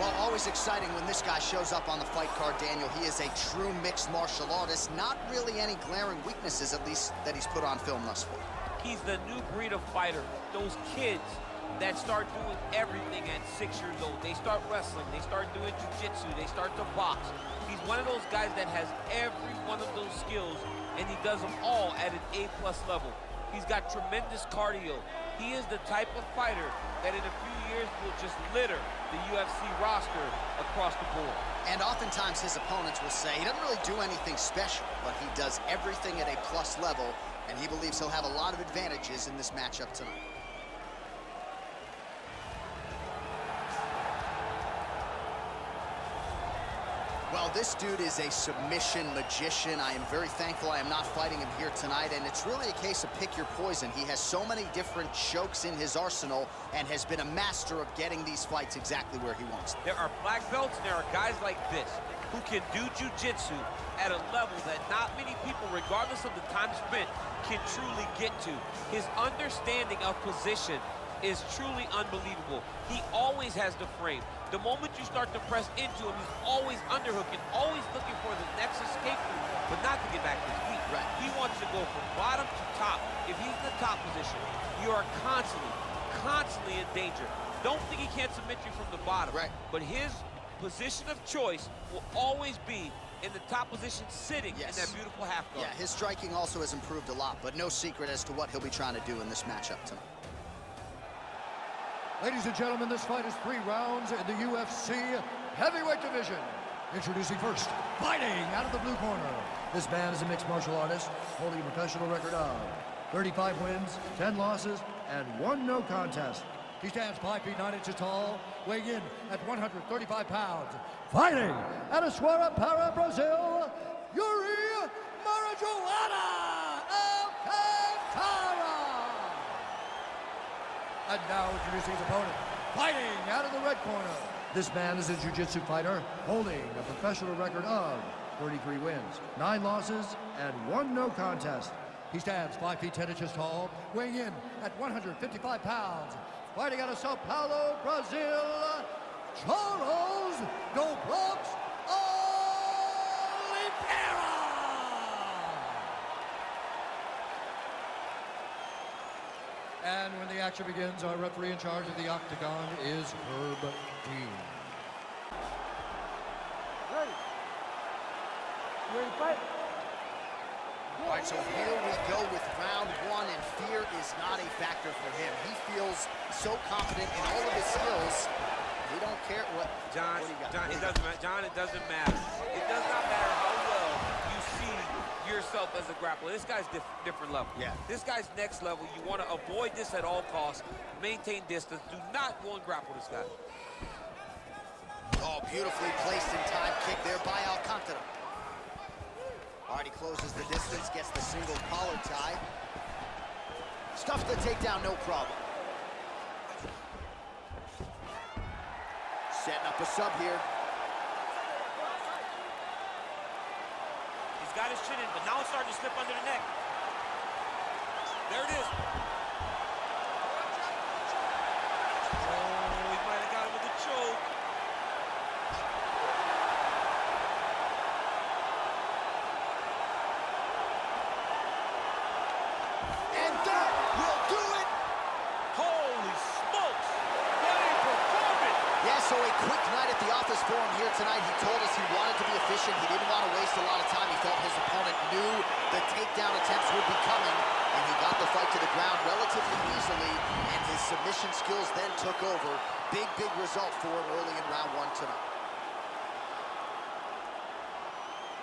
Well, always exciting when this guy shows up on the fight card, Daniel. He is a true mixed martial artist. Not really any glaring weaknesses, at least, that he's put on film thus far. He's the new breed of fighter. Those kids that start doing everything at 6 years old. They start wrestling, they start doing jiu-jitsu, they start to box. He's one of those guys that has every one of those skills, and he does them all at an A+ level. He's got tremendous cardio. He is the type of fighter that in a few years will just litter the UFC roster across the board. And oftentimes his opponents will say he doesn't really do anything special, but he does everything at a plus level, and he believes he'll have a lot of advantages in this matchup tonight. Well, this dude is a submission magician. I am very thankful I am not fighting him here tonight, and it's really a case of pick your poison. He has so many different chokes in his arsenal and has been a master of getting these fights exactly where he wants them. There are black belts and there are guys like this who can do jiu-jitsu at a level that not many people, regardless of the time spent, can truly get to. His understanding of position is truly unbelievable. He always has the frame. The moment you start to press into him, he's always underhooking, always looking for the next escape route, but not to get back to his feet. Right. He wants to go from bottom to top. If he's in the top position, you are constantly in danger. Don't think he can't submit you from the bottom. Right. But his position of choice will always be in the top position, sitting in that beautiful half guard. Yeah, his striking also has improved a lot, but no secret as to what he'll be trying to do in this matchup tonight. Ladies and gentlemen, this fight is 3 rounds in the UFC heavyweight division. Introducing first, fighting out of the blue corner. This man is a mixed martial artist, holding a professional record of 35 wins, 10 losses, and 1 no contest. He stands 5 feet 9 inches tall, weighing in at 135 pounds. Fighting out of Para, Brazil, Yuri Marijuana Alcantara. And now introducing his opponent, fighting out of the red corner. This man is a jiu-jitsu fighter, holding a professional record of 33 wins, 9 losses, and 1 no contest. He stands 5 feet 10 inches tall, weighing in at 155 pounds. Fighting out of Sao Paulo, Brazil, Charles Dobrox Oliveira. And when the action begins, our referee in charge of the octagon is Herb Dean. Ready? You ready to fight? All right, so here we go with round 1, and fear is not a factor for him. He feels so confident in all of his skills. He don't care what. John, what do you got? John, it doesn't matter. John, it doesn't matter. It does not matter how well you see yourself as a grappler. This guy's different level. Yeah. This guy's next level. You want to avoid this at all costs. Maintain distance. Do not go and grapple this guy. Oh, beautifully placed in time kick there by Alcantara. All right, he closes the distance, gets the single collar tie. Stuffs the takedown, no problem. Setting up a sub here. He's got his chin in, but now it's starting to slip under the neck. There it is. Oh, he might have got him with a choke. And that will do it. Holy smokes. What a performance. Yeah, so a quick night at the office for him here tonight. He told us he wanted to be efficient. He didn't want to waste a lot of time. He felt his opponent knew the takedown attempts would be coming, and he got the fight to the ground relatively easily, and his submission skills then took over. Big result for him early in round 1 tonight.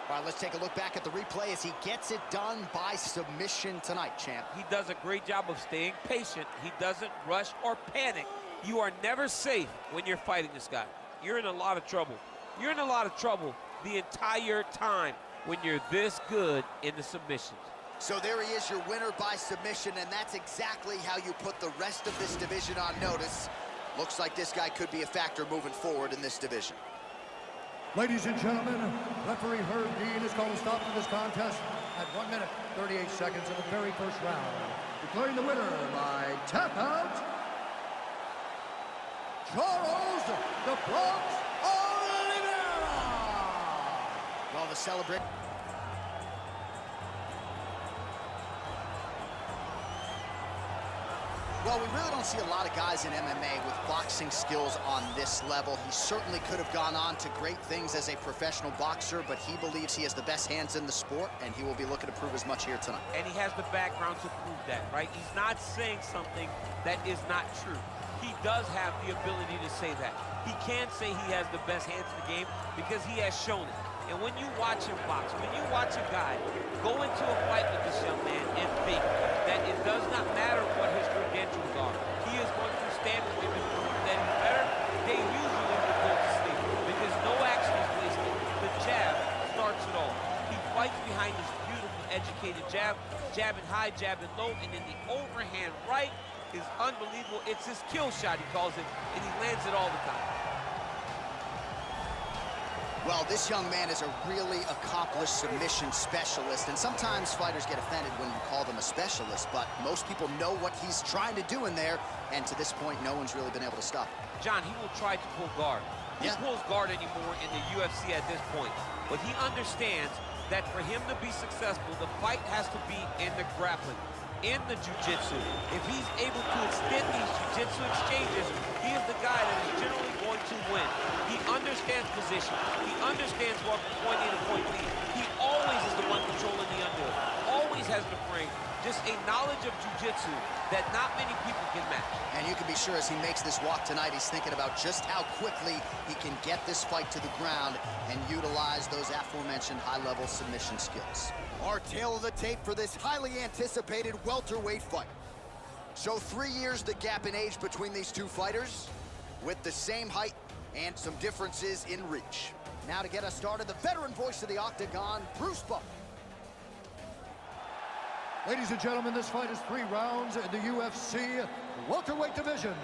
All right, let's take a look back at the replay as he gets it done by submission tonight, champ. He does a great job of staying patient. He doesn't rush or panic. You are never safe when you're fighting this guy. You're in a lot of trouble. You're in a lot of trouble the entire time when you're this good in the submissions. So there he is, your winner by submission, and that's exactly how you put the rest of this division on notice. Looks like this guy could be a factor moving forward in this division. Ladies and gentlemen, referee Herb Dean has called a stop to this contest at 1 minute, 38 seconds of the very first round. Declaring the winner by tap out, Charles the Bronx Well, the celebrate. Well, we really don't see a lot of guys in MMA with boxing skills on this level. He certainly could have gone on to great things as a professional boxer, but he believes he has the best hands in the sport, and he will be looking to prove as much here tonight. And he has the background to prove that, right? He's not saying something that is not true. He does have the ability to say that. He can't say he has the best hands in the game because he has shown it. And when you watch him box, when you watch a guy go into a fight with this young man and think that it does not matter what his credentials are, he is going to stand with him and prove that he's better, they usually will go to sleep because no action is wasted. The jab starts it all. He fights behind this beautiful, educated jab, jabbing high, jabbing low, and then the overhand right is unbelievable. It's his kill shot, he calls it, and he lands it all the time. Well, this young man is a really accomplished submission specialist, and sometimes fighters get offended when you call them a specialist, but most people know what he's trying to do in there, and to this point, no one's really been able to stop him. John, he will try to pull guard. He pulls guard anymore in the UFC at this point, but he understands that for him to be successful, the fight has to be in the grappling, in the jiu-jitsu. If he's able to extend these jiu-jitsu exchanges, he is the guy that is generally going to win. He understands position. He understands what from point A to point B. He always is the one controlling the underhook. Always has the frame. Just a knowledge of jiu-jitsu that not many people can match. And you can be sure as he makes this walk tonight, he's thinking about just how quickly he can get this fight to the ground and utilize those aforementioned high-level submission skills. Our tale of the tape for this highly anticipated welterweight fight. So 3 years the gap in age between these two fighters, with the same height and some differences in reach. Now to get us started, the veteran voice of the Octagon, Bruce Buffer. Ladies and gentlemen, this fight is 3 rounds in the UFC welterweight division.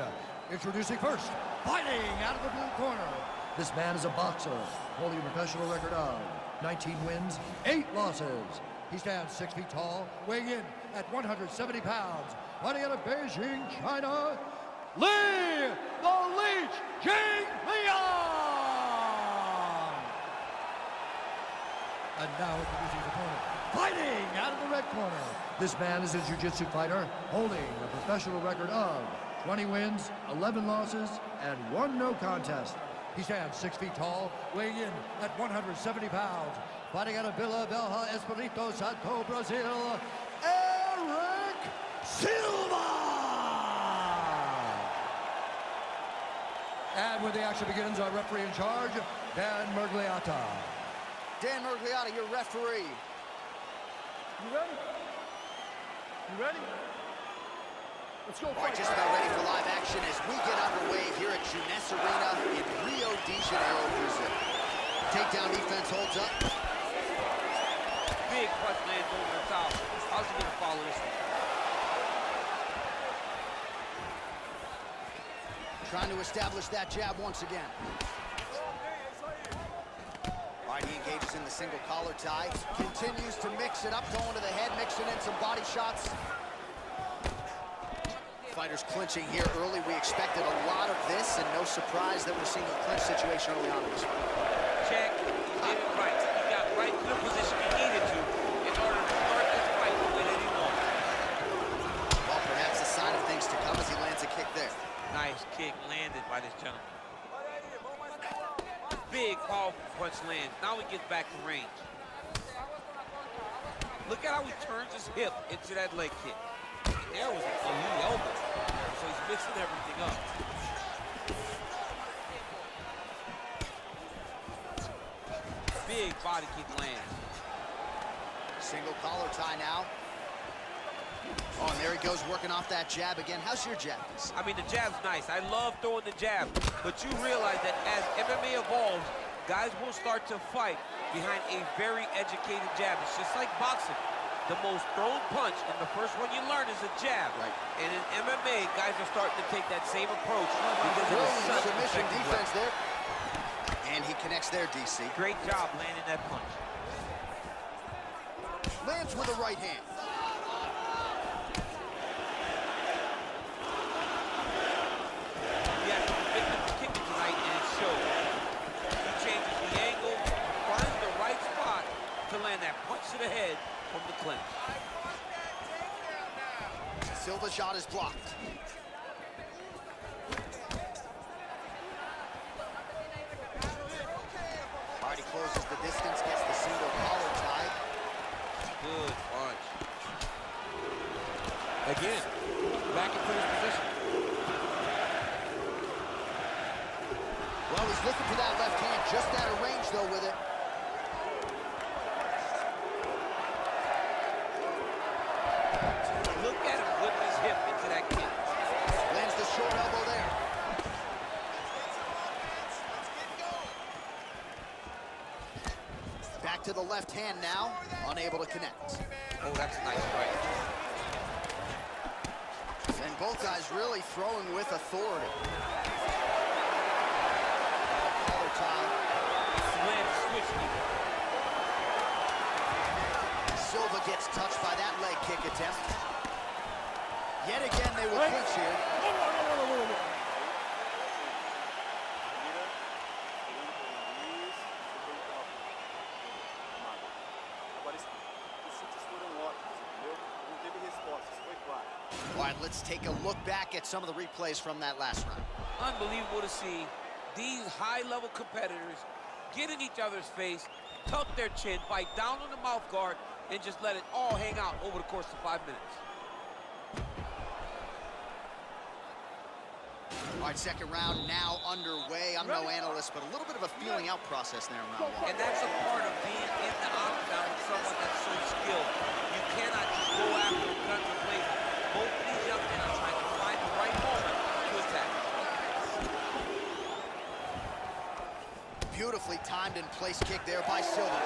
Introducing first, fighting out of the blue corner. This man is a boxer, holding a professional record of 19 wins, 8 losses. He stands 6 feet tall, weighing in at 170 pounds. Fighting out of Beijing, China, Li the Leech Jingliang! And now introducing his opponent, fighting out of the red corner. This man is a jiu-jitsu fighter, holding a professional record of 20 wins, 11 losses, and 1 no contest. He stands 6 feet tall, weighing in at 170 pounds. Fighting out of Vila Velha, Espírito Santo, Brazil, Eric Silva! And when the action begins, our referee in charge, Dan Mergliata. Dan Mergliata, your referee. You ready? You ready? Let's go. All right, just about ready for live action as we get underway here at Jeunesse Arena in Rio de Janeiro, Brazil. Takedown defense holds up. Big punch lands over the top. How's he gonna follow this one? Trying to establish that jab once again. All right, he engages in the single collar tie. Continues to mix it up, going to the head, mixing in some body shots. Fighters clinching here early. We expected a lot of this, and no surprise that we're seeing a clinch situation early on in this one. Check. He did it right. He got right to the position he needed to in order to start this fight the way that he wanted. Well, perhaps a sign of things to come as he lands a kick there. Nice kick landed by this gentleman. Big, powerful punch lands. Now he gets back to range. Look at how he turns his hip into that leg kick. There was a knee elbow. So he's mixing everything up. Big body kick lands. Single collar tie now. Oh, and there he goes, working off that jab again. How's your jab? I mean, the jab's nice. I love throwing the jab. But you realize that as MMA evolves, guys will start to fight behind a very educated jab. It's just like boxing. The most thrown punch and the first one you learn is a jab. Right. And in MMA, guys are starting to take that same approach because it is such an submission effective defense weapon. there. And he connects there, DC. Great job landing that punch. Lands with the right hand. He has some victims kicking tonight, and it shows. He changes the angle, finds the right spot, from the clinch. Silva's shot is blocked. Hardy closes the distance, gets the single collar tie. Good punch. Again, back into his position. Well, he's looking for that left hand, just out of range, though, with it. Look at him whip his hip into that kick. Lands the short elbow there. Back to the left hand now, unable to connect. Oh, that's a nice right. And both guys really throwing with authority. Collar tie. Slam switch knee. Silva gets touched by that leg kick attempt. Yet again, they will clinch here. All right, let's take a look back at some of the replays from that last round. Unbelievable to see these high-level competitors get in each other's face, tuck their chin, bite down on the mouth guard, and just let it all hang out over the course of 5 minutes. All right, second round now underway. I'm no analyst, but a little bit of a feeling out process there in round one. And that's a part of being in the octagon with someone that's so skilled. You cannot just go after a guns and blazing. Both of these young men are trying to find the right moment to attack. Beautifully timed and placed kick there by Silva.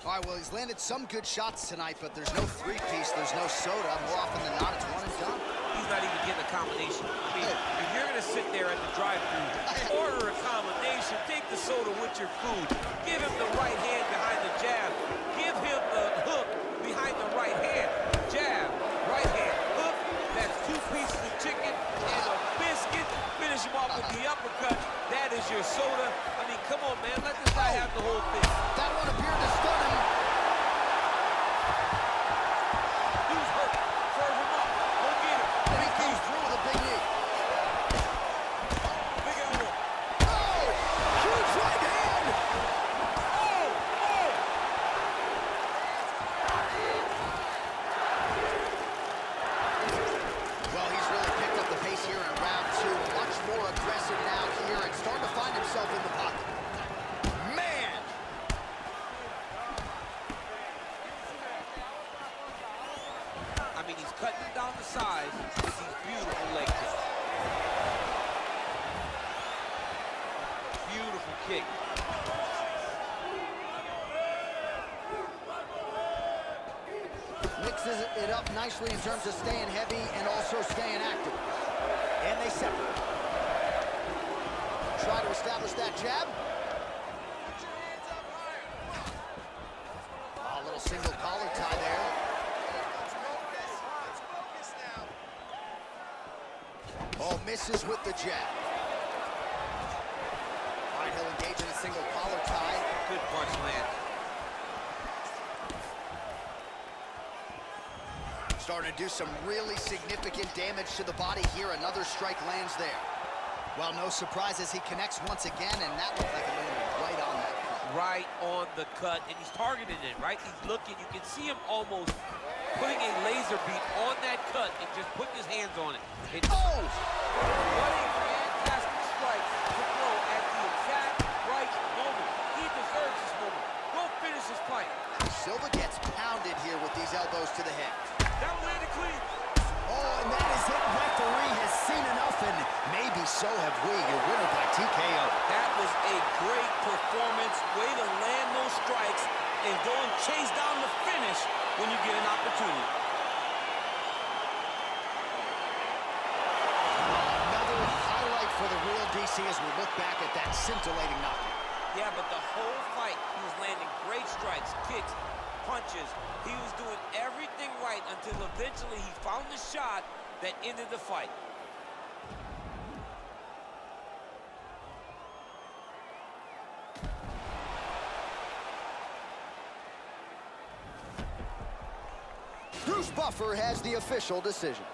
All right, well, he's landed some good shots tonight, but there's no three-piece, there's no soda. More often than not, it's one and done. He's not even getting a combination. I mean, if you're going to sit there at the drive-thru, order a combination, take the soda with your food, give him the right hand behind the jab, give him the hook behind the right hand, jab, right hand, hook, that's 2 pieces of chicken and a biscuit, finish him off with the uppercut, that is your soda. I mean, come on, man, let this guy have the whole thing. That one appeared to stun him. Dude's hurt, serve him up, go get him. And he comes through with a big knee. Big elbow. Oh! Huge right hand! Well, he's really picked up the pace here in round two. Much more aggressive now here and starting to find himself in the pocket. Man! I mean, he's cutting down the size with these beautiful leg kicks. Beautiful kick. Mixes it up nicely in terms of staying heavy and also staying active. And they separate. Try to establish that jab. A little single collar tie there. Oh, misses with the jab. All right, he'll engage in a single collar tie. Good punch, man. Starting to do some really significant damage to the body here. Another strike lands there. Well, no surprise as he connects once again, and that looked like it landed right on that cut. Right on the cut, and he's targeting it, right? He's looking. You can see him almost putting a laser beam on that cut and just putting his hands on it. Oh! What a fantastic strike to throw at the exact right moment. He deserves this moment. Go finish his fight. Silva gets pounded here with these elbows to the head. That one landed clean. Oh, and that is it. Referee has seen enough, and maybe so have we. Your winner by TKO. That was a great performance. Way to land those strikes and go and chase down the finish when you get an opportunity. Another highlight for the real DC as we look back at that scintillating knockout. Yeah, but the whole fight, he was landing great strikes, kicks, punches. He was doing everything right until eventually he found the shot that ended the fight. Bruce Buffer has the official decision.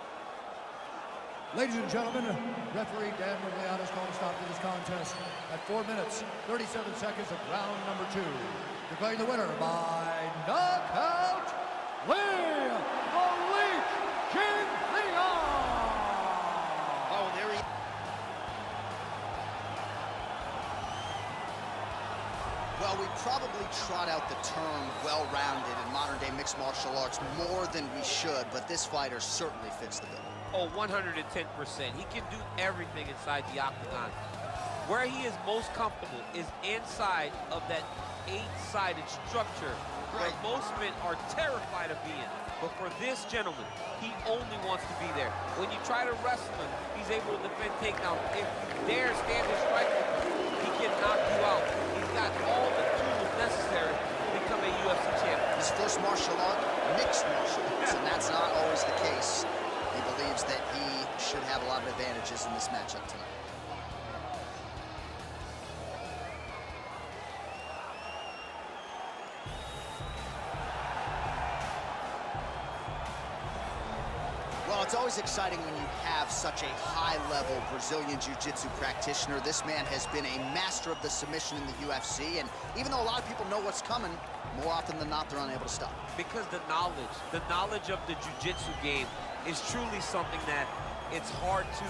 Ladies and gentlemen, referee Dan Rugliano's called a stop to this contest at 4 minutes, 37 seconds of round number 2. Declaring the winner by knockout, Lee the Leech King Leon! Oh, there he... Well, we probably trot out the term well-rounded in modern-day mixed martial arts more than we should, but this fighter certainly fits the bill. Oh, 110%. He can do everything inside the octagon. Where he is most comfortable is inside of that 8-sided structure where most men are terrified of being. But for this gentleman, he only wants to be there. When you try to wrestle him, he's able to defend takedowns. If you dare stand and strike with him, he can knock you out. He's got all the tools necessary to become a UFC champion. His first martial art, mixed martial arts, and that's not always the case. He believes that he should have a lot of advantages in this matchup tonight. Well, it's always exciting when you have such a high-level Brazilian Jiu-Jitsu practitioner. This man has been a master of the submission in the UFC, and even though a lot of people know what's coming, more often than not, they're unable to stop. Because the knowledge of the Jiu-Jitsu game is truly something that it's hard to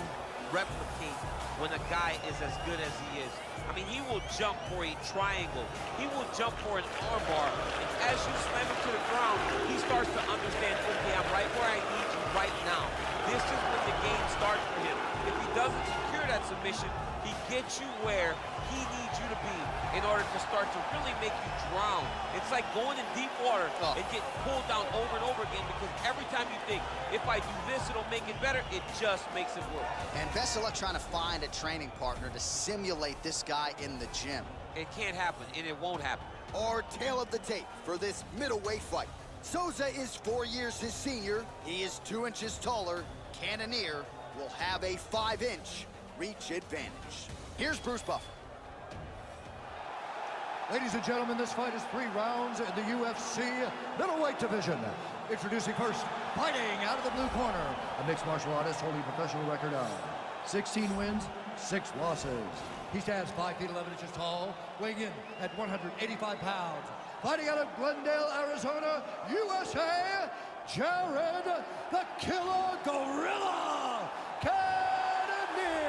replicate when a guy is as good as he is. I mean, he will jump for a triangle. He will jump for an armbar. And as you slam him to the ground, he starts to understand, okay, I'm right where I need you right now. This is when the game starts for him. If he doesn't secure that submission, he gets you where he needs you to be in order to start to really make you drown. It's like going in deep water and get pulled down over and over again, because every time you think, if I do this, it'll make it better, it just makes it worse. And best of luck trying to find a training partner to simulate this guy in the gym. It can't happen, and it won't happen. Our tail of the tape for this middleweight fight. Souza is 4 years his senior. He is 2 inches taller. Cannonier will have a 5-inch reach advantage. Here's Bruce Buffer. Ladies and gentlemen, this fight is 3 rounds in the UFC middleweight division. Introducing first, fighting out of the blue corner, a mixed martial artist holding a professional record of 16 wins, 6 losses. He stands 5 feet 11 inches tall, weighing in at 185 pounds. Fighting out of Glendale, Arizona, USA, Jared the Killer Gorilla Cannonier.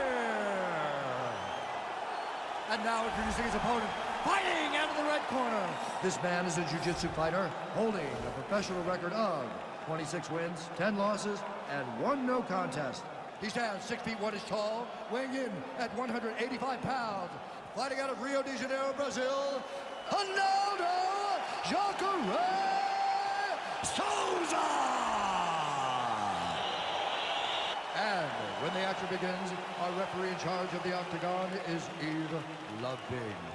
And now introducing his opponent, fighting out of the red corner. This man is a jiu-jitsu fighter holding a professional record of 26 wins, 10 losses, and 1 no contest. He stands 6 feet 1 inches tall, weighing in at 185 pounds. Fighting out of Rio de Janeiro, Brazil, Ronaldo Jacare Souza. And when the action begins, our referee in charge of the octagon is Yves Levine.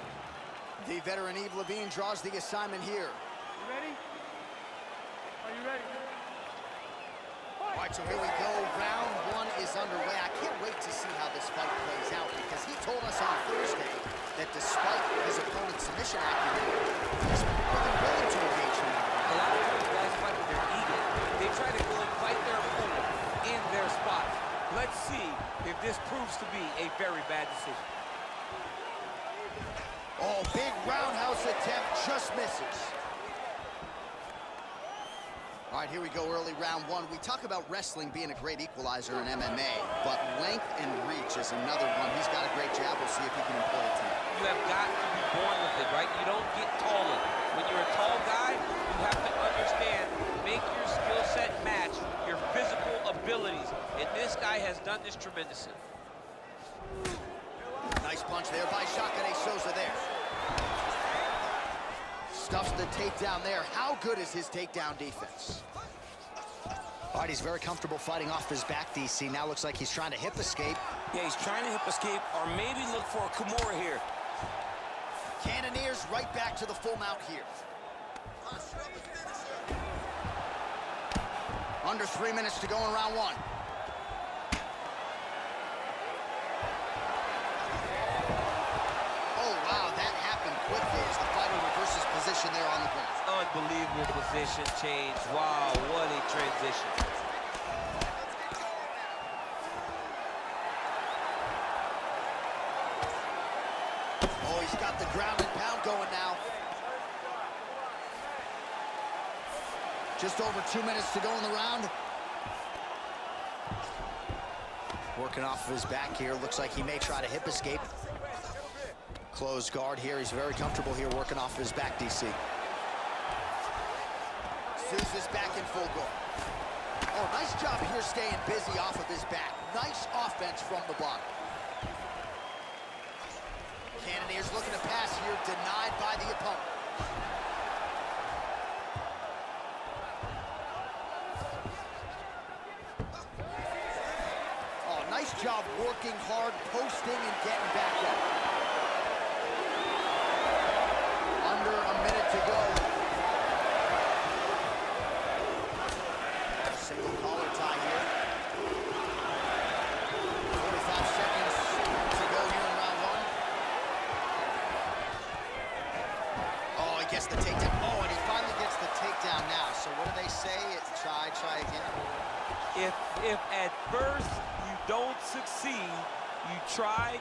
The veteran Yves Levine draws the assignment here. You ready? Are you ready? All right, so here we go. Round 1 is underway. I can't wait to see how this fight plays out, because he told us on Thursday that despite his opponent's submission acumen, he's more than willing to engage him. A lot of these guys fight with their ego. They try to go and fight their opponent in their spots. Let's see if this proves to be a very bad decision. Oh, big roundhouse attempt, just misses. All right, here we go, early round 1. We talk about wrestling being a great equalizer in MMA, but length and reach is another one. He's got a great jab. We'll see if he can employ it tonight. You have got to be born with it, right? You don't get taller. When you're a tall guy, you have to understand, make your skill set match your physical abilities. And this guy has done this tremendously. Nice punch there by Jacare Souza there. Stuffs the takedown there. How good is his takedown defense? All right, he's very comfortable fighting off his back, DC. Now looks like he's trying to hip escape. Yeah, he's trying to hip escape, or maybe look for a Kimura here. Cannoniers right back to the full mount here. Under 3 minutes to go in round 1. Oh, wow, that happened quickly as the fighter reverses position. position there on the ground. Unbelievable position change. Wow, what a transition. Oh, he's got the ground and pound going now. Just over 2 minutes to go in the round. Working off of his back here. Looks like he may try to hip escape. Closed guard here. He's very comfortable here working off of his back, DC. Souza's back in full guard. Oh, nice job here staying busy off of his back. Nice offense from the bottom. Cannonier's looking to pass here, denied by the opponent. Oh, nice job working hard, posting, and getting back up. Under a minute to go. Single collar tie here. 45 seconds to go here in round one. Oh, he gets the takedown. Oh, and he finally gets the takedown now. So what do they say? It's try again. If at first you don't succeed, you try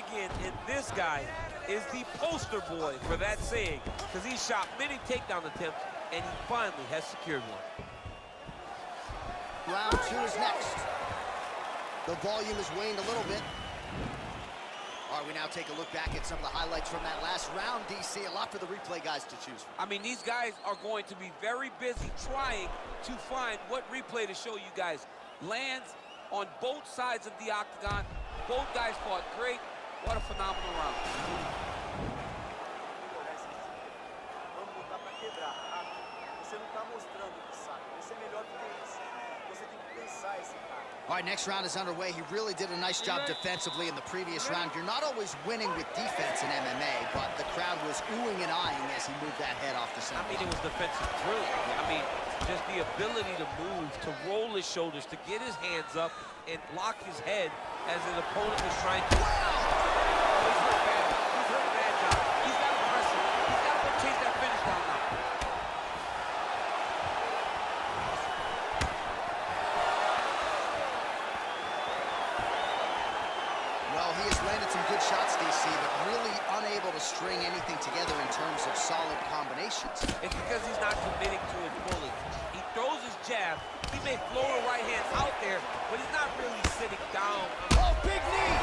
again. And this guy is the poster boy for that saying, because he shot many takedown attempts and he finally has secured one. Round two is next. The volume has waned a little bit. All right, we now take a look back at some of the highlights from that last round, DC. A lot for the replay guys to choose from. I mean, these guys are going to be very busy trying to find what replay to show you guys. Lands on both sides of the octagon. Both guys fought great. What a phenomenal round. Vamos lutar pra quebrar, tá? Você não tá mostrando o que sabe. Você é melhor do que isso. Você tem que pensar esse cara. All right, next round is underway. He really did a nice job defensively in the previous round. You're not always winning with defense in MMA, but the crowd was oohing and eyeing as he moved that head off the center. I mean, it was defensive drilling. I mean, just the ability to move, to roll his shoulders, to get his hands up and block his head as an opponent was trying to... He's hurt bad. He's hurt bad, John. He's got to press him. He's got to go chase that finish down now. Well, he has landed some good shots, DC, but really unable to string anything together in terms of solid combinations. It's because he's not committing to it fully. He throws his jab. He may throw a right hand out there, but he's not really sitting down. Oh, big knee!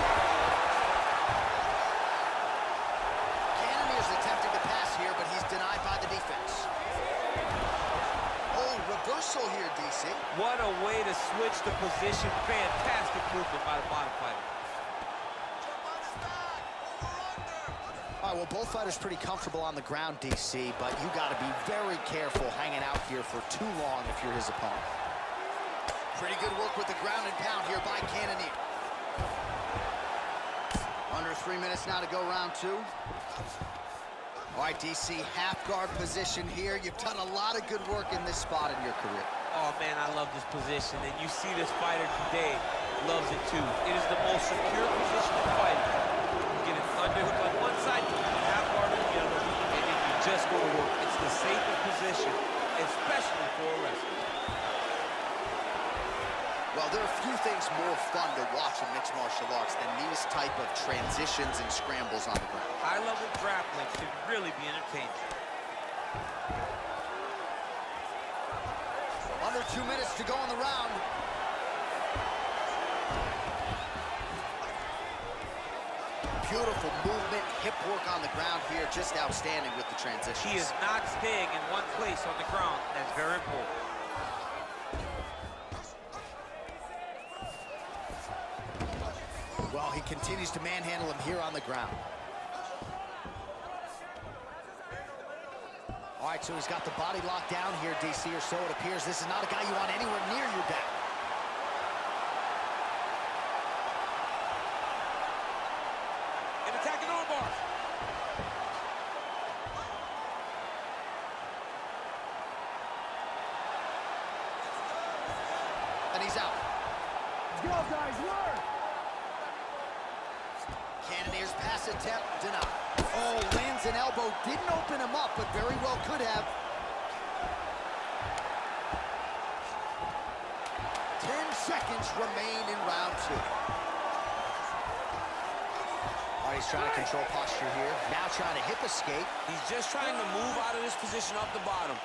Cannonier's attempting to pass here, but he's denied by the defense. Oh, reversal here, DC. What a way to switch the position. Fantastic movement by the bottom fighter. All right, well, both fighters pretty comfortable on the ground, DC, but you got to be very careful hanging out here for too long if you're his opponent. Pretty good work with the ground and pound here by Cannonier. Under 3 minutes now to go round two. All right, DC, half guard position here. You've done a lot of good work in this spot in your career. Oh, man, I love this position, and you see this fighter today loves it, too. It is the most secure position to fight. You get an underhook on one side, half guard on the other, and then you just go to work. It's the safest position, especially for a wrestler. Well, there are few things more fun to watch in mixed martial arts than these type of transitions and scrambles on the ground. High-level grappling should really be entertaining. Under 2 minutes to go in the round. Beautiful movement, hip work on the ground here, just outstanding with the transitions. He is not staying in one place on the ground. That's very important. Well, he continues to manhandle him here on the ground. All right, so he's got the body locked down here, DC, or so it appears. This is not a guy you want anywhere near your back. And attacking arm bars. And he's out. Let's go, guys, work! Cannonier's pass attempt denied. Oh, lands an elbow. Didn't open him up, but very well could have. 10 seconds remain in round 2. All right, he's trying to control posture here. Now trying to hip escape. He's just trying to move out of this position off the bottom.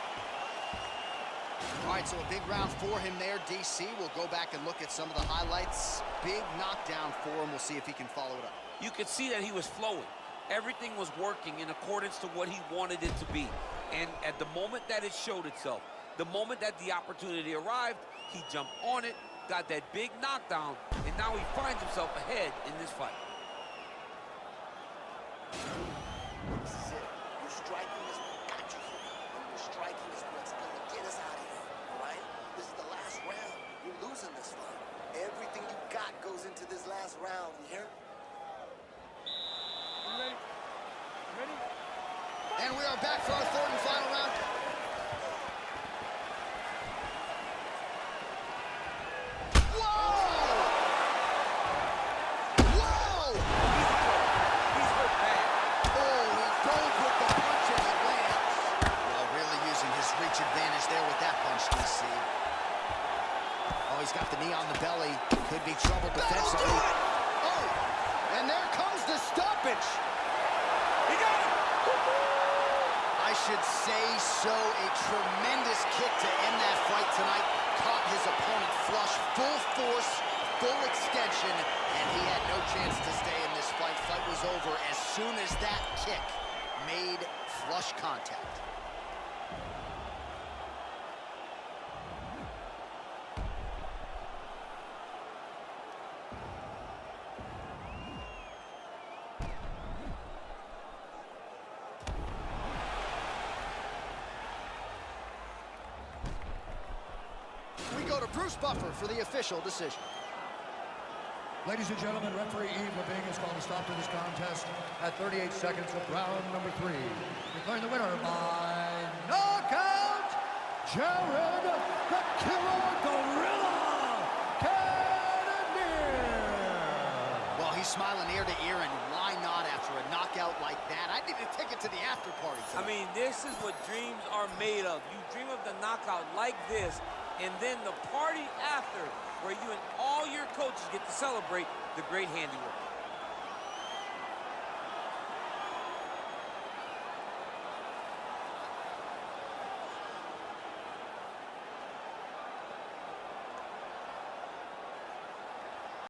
All right, so a big round for him there, DC. We'll go back and look at some of the highlights. Big knockdown for him. We'll see if he can follow it up. You could see that he was flowing. Everything was working in accordance to what he wanted it to be. And at the moment that it showed itself, the moment that the opportunity arrived, he jumped on it, got that big knockdown, and now he finds himself ahead in this fight. This is it. Your striking is what got you here. And your striking is what's going to get us out of here, all right? This is the last round. You're losing this fight. Everything you got goes into this last round, you hear? You ready? You ready? And we are back for our third and final round. He's hurt bad. Reach advantage there with that punch, DC. Oh, he's got the knee on the belly. Could be trouble defensively. Oh, and there comes the stoppage. He got him. I should say so. A tremendous kick to end that fight tonight. Caught his opponent flush, full force, full extension, and he had no chance to stay in this fight. Fight was over as soon as that kick made flush contact. Bruce Buffer for the official decision. Ladies and gentlemen, referee Yves Leving has called a stop to this contest at 38 seconds of round number 3. Declaring the winner by knockout, Jared the Killer Gorilla Cannonier. Well, he's smiling ear to ear, and why not after a knockout like that? I need to take it to the after party. I mean, this is what dreams are made of. You dream of the knockout like this, and then the party after, where you and all your coaches get to celebrate the great handiwork.